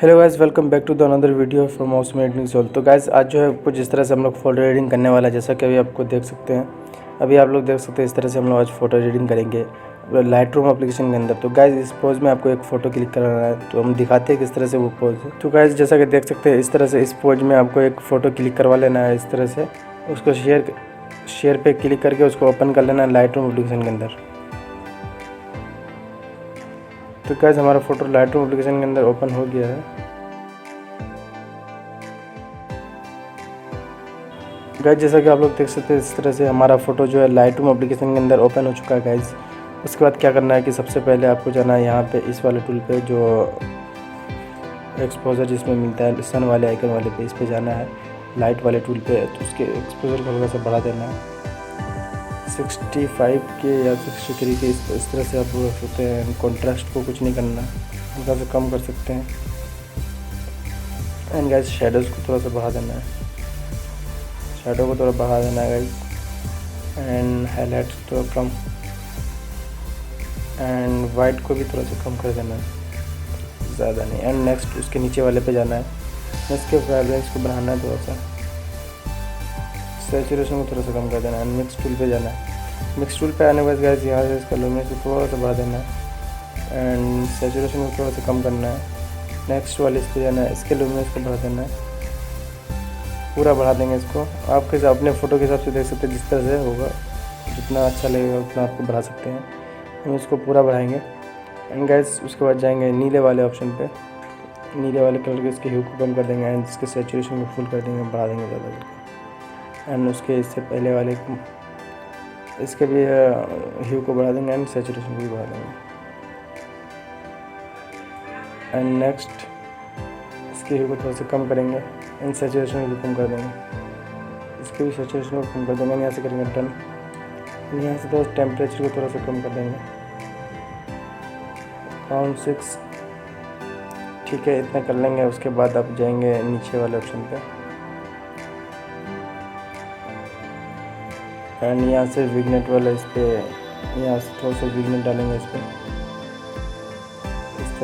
Hello guys, welcome back to the another video from house mending soul. तो guys आज जो है कुछ इस तरह से हम लोग फ़ोटो एडिटिंग करने वाला है, जैसा कि अभी आपको देख सकते हैं। अभी आप लोग देख सकते हैं इस तरह से हम लोग आज फ़ोटो एडिटिंग करेंगे लाइटरूम एप्लीकेशन के अंदर। तो गाइस इस पोज में आपको एक फ़ोटो क्लिक कराना है, तो हम दिखाते हैं किस तरह से वो पोज है। तो गाइस जैसा कि देख सकते हैं इस तरह से इस पोज में आपको एक फ़ोटो क्लिक करवा लेना है। इस तरह से उसको शेयर पे क्लिक करके उसको ओपन कर लेना है लाइटरूम एप्लीकेशन के अंदर। तो गाइस हमारा फ़ोटो लाइटरूम एप्लीकेशन के अंदर ओपन हो गया है। गाइस जैसा कि आप लोग देख सकते हैं इस तरह से हमारा फ़ोटो जो है लाइटरूम एप्लीकेशन के अंदर ओपन हो चुका है गाइस। उसके बाद क्या करना है कि सबसे पहले आपको जाना है यहाँ पे इस वाले टूल पे, जो एक्सपोजर जिसमें मिलता है सन वाले आइकन वाले पे, इस पे जाना है लाइट वाले टूल पे। तो उसके एक्सपोजर को थोड़ा सा बढ़ा देना है 65 के या 63 के, इस तरह से आप रख सकते हैं। कॉन्ट्रास्ट को कुछ नहीं करना, हल्का सा कम कर सकते हैं। एंड गाइस शेडोज़ को थोड़ा सा बढ़ा देना है, शेडो को थोड़ा बढ़ा देना है गाइस। एंड हाईलाइट्स थोड़ा कम, एंड वाइट को भी थोड़ा सा कम कर देना है, ज़्यादा नहीं। एंड नेक्स्ट उसके नीचे वाले पे जाना है, इसके वाइब्रेंस को बढ़ाना है थोड़ा सा, सैचुरेशन को थोड़ा सा कम कर देना है। मिक्स टूल पे जाना है, मिक्स टूल पे आने के बाद गाइस यहाँ से इसका लुमिनस को थोड़ा सा बढ़ा देना है एंड सैचुरेशन को थोड़ा सा कम करना है। नेक्स्ट वाले इस पे जाना है, इसके लुमिनस को बढ़ा देना है, पूरा बढ़ा देंगे इसको। आपके अपने फ़ोटो के हिसाब से देख सकते हैं, जिस तरह से होगा जितना अच्छा लगेगा उतना आपको बढ़ा सकते हैं। हम इसको पूरा बढ़ाएंगे। एंड गाइस उसके बाद जाएंगे नीले वाले ऑप्शन पे, नीले वाले कलर के इसके ह्यू को कम कर देंगे एंड इसके सैचुरेशन को फुल कर देंगे, बढ़ा देंगे ज़्यादा करके। एंड उसके इससे पहले वाले इसके भी ह्यू को बढ़ा देंगे एंड सैचुरेशन को भी बढ़ा देंगे। एंड नेक्स्ट इसके ह्यू को थोड़ा सा कम करेंगे एंड सैचुरेशन को कम कर देंगे, इसके भी सैचुरेशन को कम कर देंगे। यहाँ से करेंगे टर्न, यहाँ से थोड़ा टेम्परेचर को थोड़ा सा कम कर देंगे, 6। ठीक है, इतना कर लेंगे। उसके बाद आप जाएंगे नीचे वाले ऑप्शन पे एंड यहाँ से विग्नेट वाला इस पे, यहाँ से थोड़ा सा विग्नेट डालेंगे इस पर, इस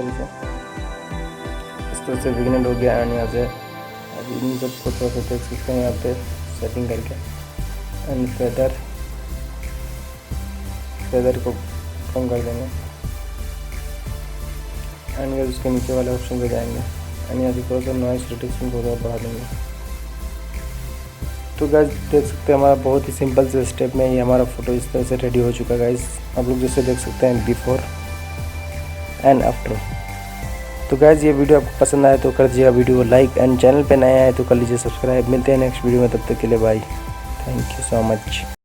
तरह से विग्नेट हो गया। एंड यहाँ से अब इन सबको थोड़ा सा देख सकते हैं यहाँ पे सेटिंग करके। एंड फेदर को कम कर देंगे एंड उसके नीचे वाले ऑप्शन पे जाएंगे एंड यहाँ से थोड़ा सा नॉइस रिडक्शन को बढ़ा देंगे। तो गाइस देख सकते हैं हमारा बहुत ही सिंपल से स्टेप में ही हमारा फ़ोटो इस तरह से रेडी हो चुका है गाइस। आप लोग जैसे देख सकते हैं बिफोर एंड आफ्टर। तो गाइस ये वीडियो आपको पसंद आए तो कर दीजिएगा वीडियो को लाइक, एंड चैनल पे नए आए तो कर लीजिए सब्सक्राइब। मिलते हैं नेक्स्ट वीडियो में, तब तक के लिए bye, thank you so much.